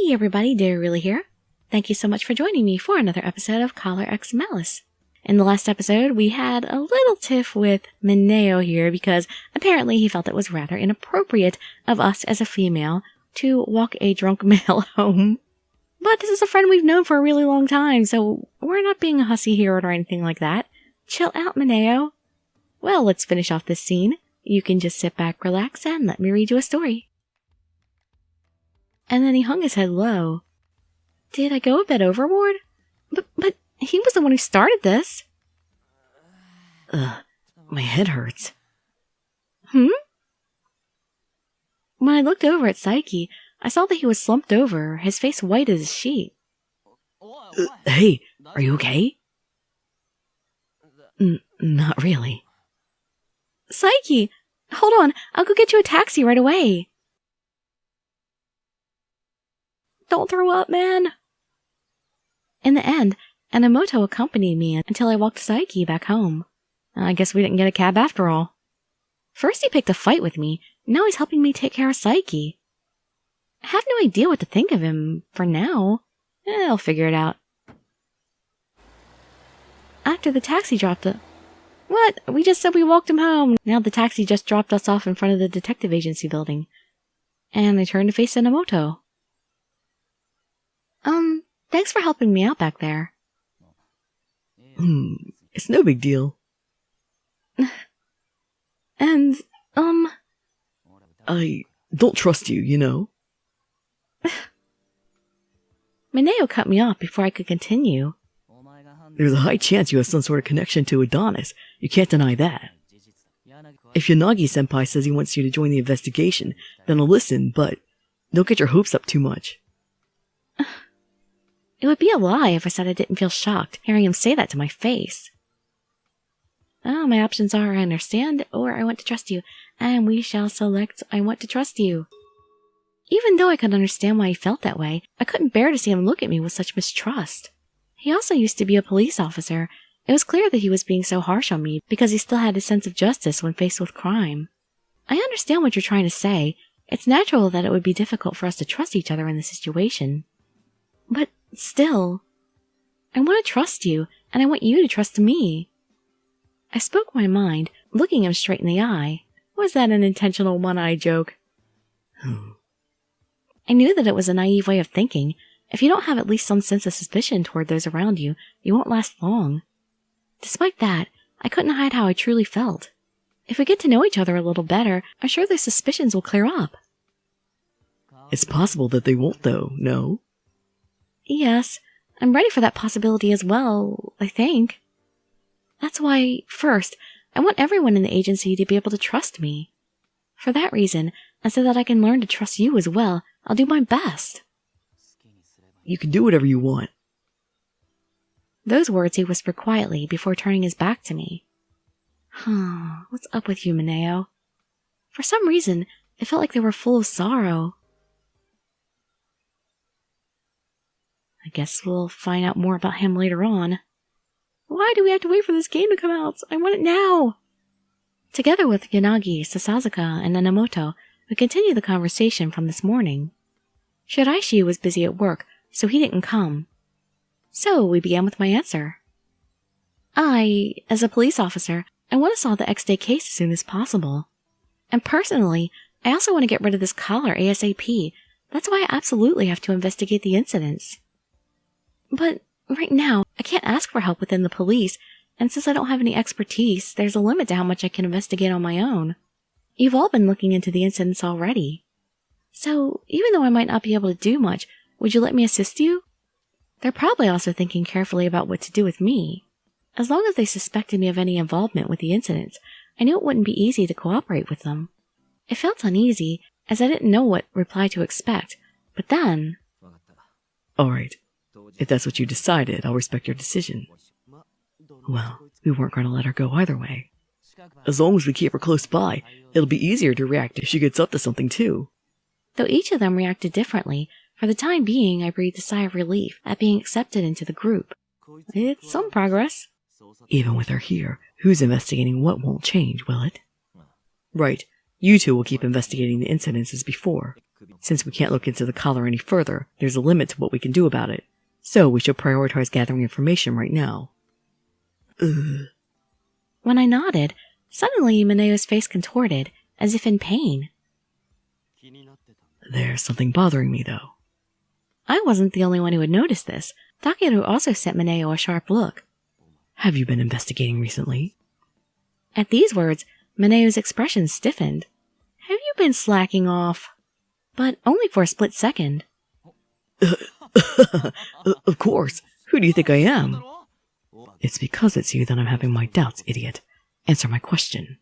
Hey everybody, Dirili here. Thank you so much for joining me for another episode of Collar X Malice. In the last episode, we had a little tiff with Mineo here because apparently he felt it was rather inappropriate of us as a female to walk a drunk male home. But this is a friend we've known for a really long time, so we're not being a hussy here or anything like that. Chill out, Mineo. Well, let's finish off this scene. You can just sit back, relax, and let me read you a story. And then he hung his head low. Did I go a bit overboard? But he was the one who started this. Ugh, my head hurts. When I looked over at Psyche, I saw that he was slumped over, his face white as a sheet. Hey, are you okay? Not really. Psyche! Hold on, I'll go get you a taxi right away. Don't throw up, man. In the end, Enomoto accompanied me until I walked Psyche back home. I guess we didn't get a cab after all. First he picked a fight with me, now he's helping me take care of Psyche. I have no idea what to think of him for now. I'll figure it out. After the taxi dropped the... What? We just said we walked him home. Now the taxi just dropped us off in front of the detective agency building. And I turned to face Enomoto. Thanks for helping me out back there. It's no big deal. And, I don't trust you, you know? Mineo cut me off before I could continue. There's a high chance you have some sort of connection to Adonis. You can't deny that. If Yanagi-senpai says he wants you to join the investigation, then I'll listen, but don't get your hopes up too much. It would be a lie if I said I didn't feel shocked hearing him say that to my face. Oh, my options are I understand or I want to trust you, and we shall select I want to trust you. Even though I could understand why he felt that way, I couldn't bear to see him look at me with such mistrust. He also used to be a police officer. It was clear that he was being so harsh on me because he still had a sense of justice when faced with crime. I understand what you're trying to say. It's natural that it would be difficult for us to trust each other in this situation. But still, I want to trust you, and I want you to trust me. I spoke my mind, looking him straight in the eye. Was that an intentional one-eye joke? I knew that it was a naive way of thinking. If you don't have at least some sense of suspicion toward those around you, you won't last long. Despite that, I couldn't hide how I truly felt. If we get to know each other a little better, I'm sure those suspicions will clear up. It's possible that they won't, though, no? Yes, I'm ready for that possibility as well, I think. That's why, first, I want everyone in the agency to be able to trust me. For that reason, and so that I can learn to trust you as well, I'll do my best. You can do whatever you want. Those words he whispered quietly before turning his back to me. What's up with you, Mineo? For some reason, it felt like they were full of sorrow. I guess we'll find out more about him later on. Why do we have to wait for this game to come out? I want it now! Together with Yanagi, Sasazaka, and Enomoto, we continued the conversation from this morning. Shiraishi was busy at work, so he didn't come. So we began with my answer. As a police officer, I want to solve the X-Day case as soon as possible. And personally, I also want to get rid of this collar ASAP. That's why I absolutely have to investigate the incidents. But right now, I can't ask for help within the police, and since I don't have any expertise, there's a limit to how much I can investigate on my own. You've all been looking into the incidents already. So, even though I might not be able to do much, would you let me assist you? They're probably also thinking carefully about what to do with me. As long as they suspected me of any involvement with the incidents, I knew it wouldn't be easy to cooperate with them. It felt uneasy, as I didn't know what reply to expect, but then... Alright. If that's what you decided, I'll respect your decision. Well, we weren't going to let her go either way. As long as we keep her close by, it'll be easier to react if she gets up to something too. Though each of them reacted differently, for the time being I breathed a sigh of relief at being accepted into the group. It's some progress. Even with her here, who's investigating what won't change, will it? Right. You two will keep investigating the incidents as before. Since we can't look into the collar any further, there's a limit to what we can do about it. So we should prioritize gathering information right now. When I nodded, suddenly Mineo's face contorted, as if in pain. There's something bothering me, though. I wasn't the only one who had noticed this. Takeru also sent Mineo a sharp look. Have you been investigating recently? At these words, Mineo's expression stiffened. Have you been slacking off? But only for a split second. Of course. Who do you think I am? It's because it's you that I'm having my doubts, idiot. Answer my question.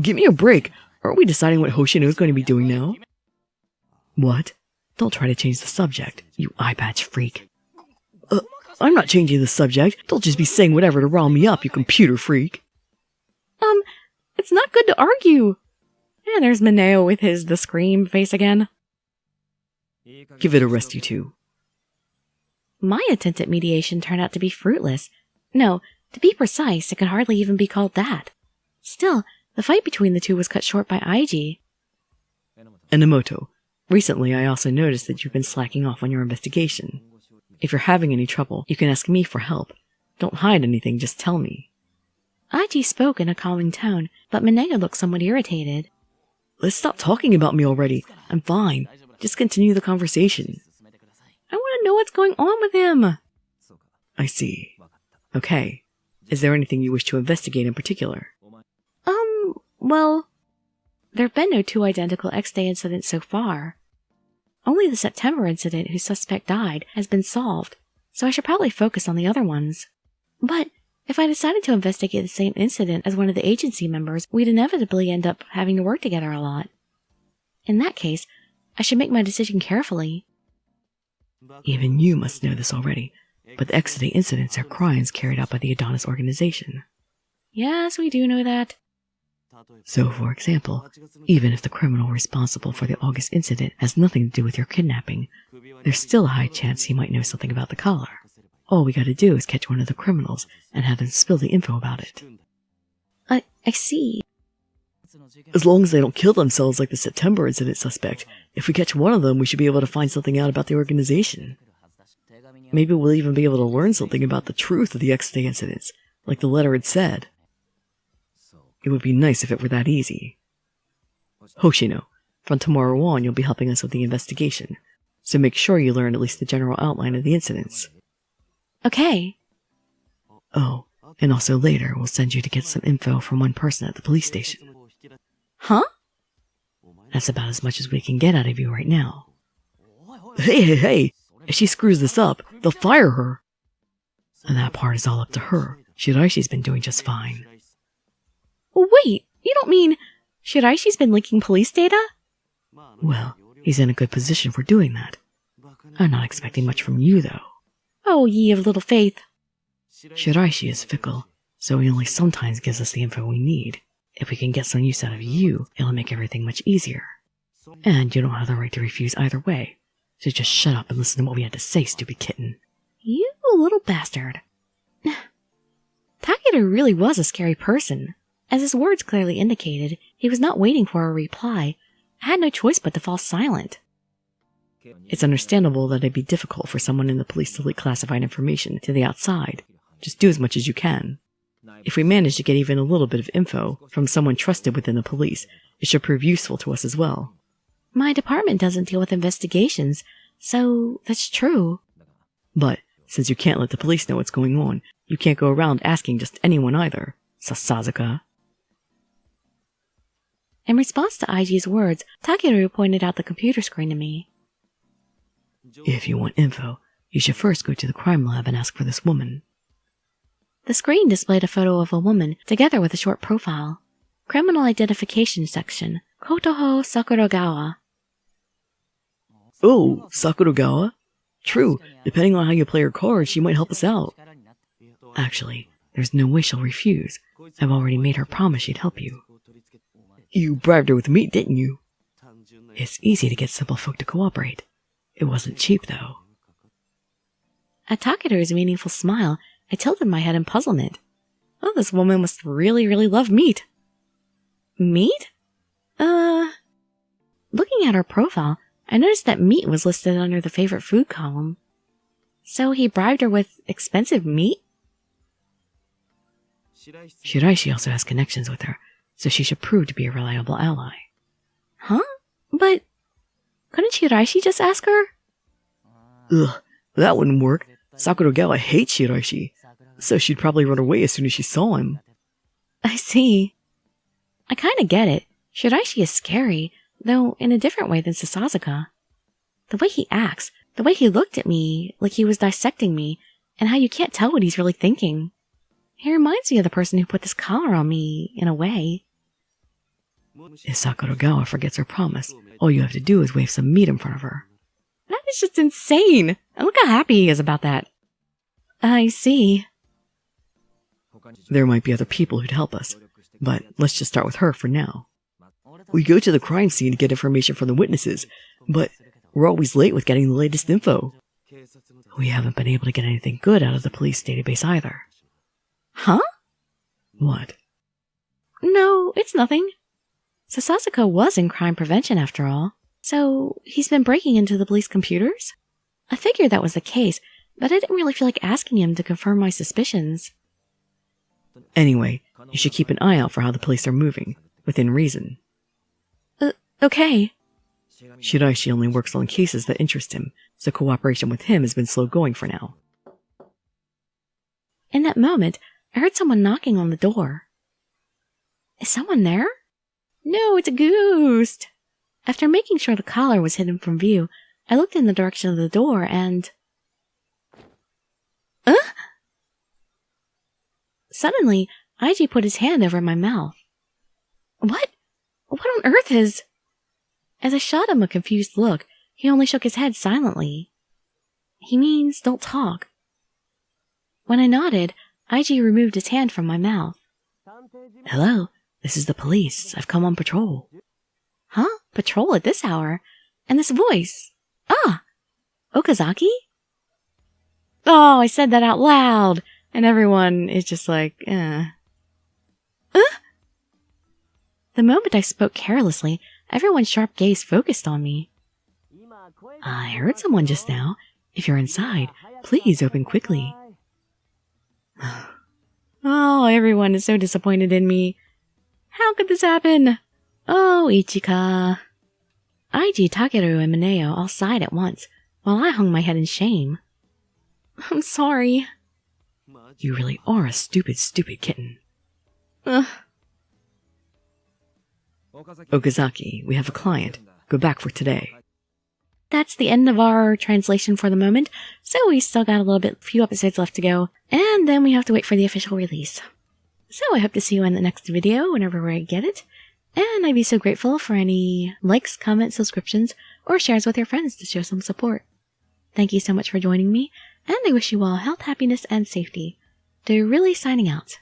Give me a break. Aren't we deciding what Hoshino is going to be doing now? What? Don't try to change the subject, you eye patch freak. I'm not changing the subject. Don't just be saying whatever to rile me up, you computer freak. It's not good to argue. And there's Mineo with the scream face again. Give it a rest, you two. My attempt at mediation turned out to be fruitless. No, to be precise, it could hardly even be called that. Still, the fight between the two was cut short by Aiji. Enomoto, recently I also noticed that you've been slacking off on your investigation. If you're having any trouble, you can ask me for help. Don't hide anything, just tell me. Aiji spoke in a calming tone, but Mineo looked somewhat irritated. Let's stop talking about me already. I'm fine. Just continue the conversation. I want to know what's going on with him. I see. Okay. Is there anything you wish to investigate in particular? Well, there have been no two identical X-Day incidents so far. Only the September incident whose suspect died has been solved, so I should probably focus on the other ones. But if I decided to investigate the same incident as one of the agency members, we'd inevitably end up having to work together a lot. In that case, I should make my decision carefully. Even you must know this already, but the X-Day incidents are crimes carried out by the Adonis organization. Yes, we do know that. So, for example, even if the criminal responsible for the August incident has nothing to do with your kidnapping, there's still a high chance he might know something about the collar. All we gotta do is catch one of the criminals and have them spill the info about it. I see. As long as they don't kill themselves like the September incident suspect, if we catch one of them, we should be able to find something out about the organization. Maybe we'll even be able to learn something about the truth of the X-Day incidents, like the letter had said. It would be nice if it were that easy. Hoshino, from tomorrow on you'll be helping us with the investigation, so make sure you learn at least the general outline of the incidents. Okay. Oh, and also later we'll send you to get some info from one person at the police station. Huh? That's about as much as we can get out of you right now. Hey! If she screws this up, they'll fire her. And that part is all up to her. Shiraishi's been doing just fine. Wait, you don't mean Shiraishi's been leaking police data? Well, he's in a good position for doing that. I'm not expecting much from you, though. Oh, ye of little faith. Shiraishi is fickle, so he only sometimes gives us the info we need. If we can get some use out of you, it'll make everything much easier. And you don't have the right to refuse either way, so just shut up and listen to what we had to say, stupid kitten. You little bastard. Takeru really was a scary person. As his words clearly indicated, he was not waiting for a reply. I had no choice but to fall silent. It's understandable that it'd be difficult for someone in the police to leak classified information to the outside. Just do as much as you can. If we manage to get even a little bit of info from someone trusted within the police, it should prove useful to us as well. My department doesn't deal with investigations, so that's true. But, since you can't let the police know what's going on, you can't go around asking just anyone either, Sasazaka. In response to Aiji's words, Takeru pointed out the computer screen to me. If you want info, you should first go to the crime lab and ask for this woman. The screen displayed a photo of a woman, together with a short profile. Criminal Identification Section, Kotoho Sakuragawa. Oh, Sakuragawa? True, depending on how you play her cards, she might help us out. Actually, there's no way she'll refuse. I've already made her promise she'd help you. You bribed her with meat, didn't you? It's easy to get simple folk to cooperate. It wasn't cheap, though. At Takeru's meaningful smile, I tilted my head in puzzlement. Oh, this woman must really, really love meat. Meat? Looking at her profile, I noticed that meat was listed under the favorite food column. So he bribed her with expensive meat? Shiraishi also has connections with her, so she should prove to be a reliable ally. Huh? But couldn't Shiraishi just ask her? Ugh, that wouldn't work. Sakuragawa hates Shiraishi, so she'd probably run away as soon as she saw him. I see. I kinda get it. Shiraishi is scary, though in a different way than Sasazaka. The way he acts, the way he looked at me like he was dissecting me, and how you can't tell what he's really thinking. He reminds me of the person who put this collar on me, in a way. If Sakuragawa forgets her promise, all you have to do is wave some meat in front of her. That is just insane! And look how happy he is about that. I see. There might be other people who'd help us, but let's just start with her for now. We go to the crime scene to get information from the witnesses, but we're always late with getting the latest info. We haven't been able to get anything good out of the police database either. Huh? What? No, it's nothing. Sasazaka was in crime prevention after all, so he's been breaking into the police computers? I figured that was the case, but I didn't really feel like asking him to confirm my suspicions. Anyway, you should keep an eye out for how the police are moving, within reason. Okay. Shiraishi only works on cases that interest him, so cooperation with him has been slow going for now. In that moment, I heard someone knocking on the door. Is someone there? No, it's a ghost! After making sure the collar was hidden from view, I looked in the direction of the door and... Suddenly, Ig put his hand over my mouth. What? What on earth is... As I shot him a confused look, he only shook his head silently. He means don't talk. When I nodded, Ig removed his hand from my mouth. Hello, this is the police. I've come on patrol. Huh? Patrol at this hour? And this voice? Ah! Okazaki? Oh, I said that out loud! And everyone is just like, The moment I spoke carelessly, everyone's sharp gaze focused on me. I heard someone just now. If you're inside, please open quickly. Oh, everyone is so disappointed in me. How could this happen? Oh, Ichika. Ig, Takeru, and Mineo all sighed at once, while I hung my head in shame. I'm sorry. You really are a stupid, stupid kitten. Okazaki, we have a client. Go back for today. That's the end of our translation for the moment, so we still got few episodes left to go, and then we have to wait for the official release. So I hope to see you in the next video whenever I get it, and I'd be so grateful for any likes, comments, subscriptions, or shares with your friends to show some support. Thank you so much for joining me, and I wish you all health, happiness, and safety. Dirili signing out.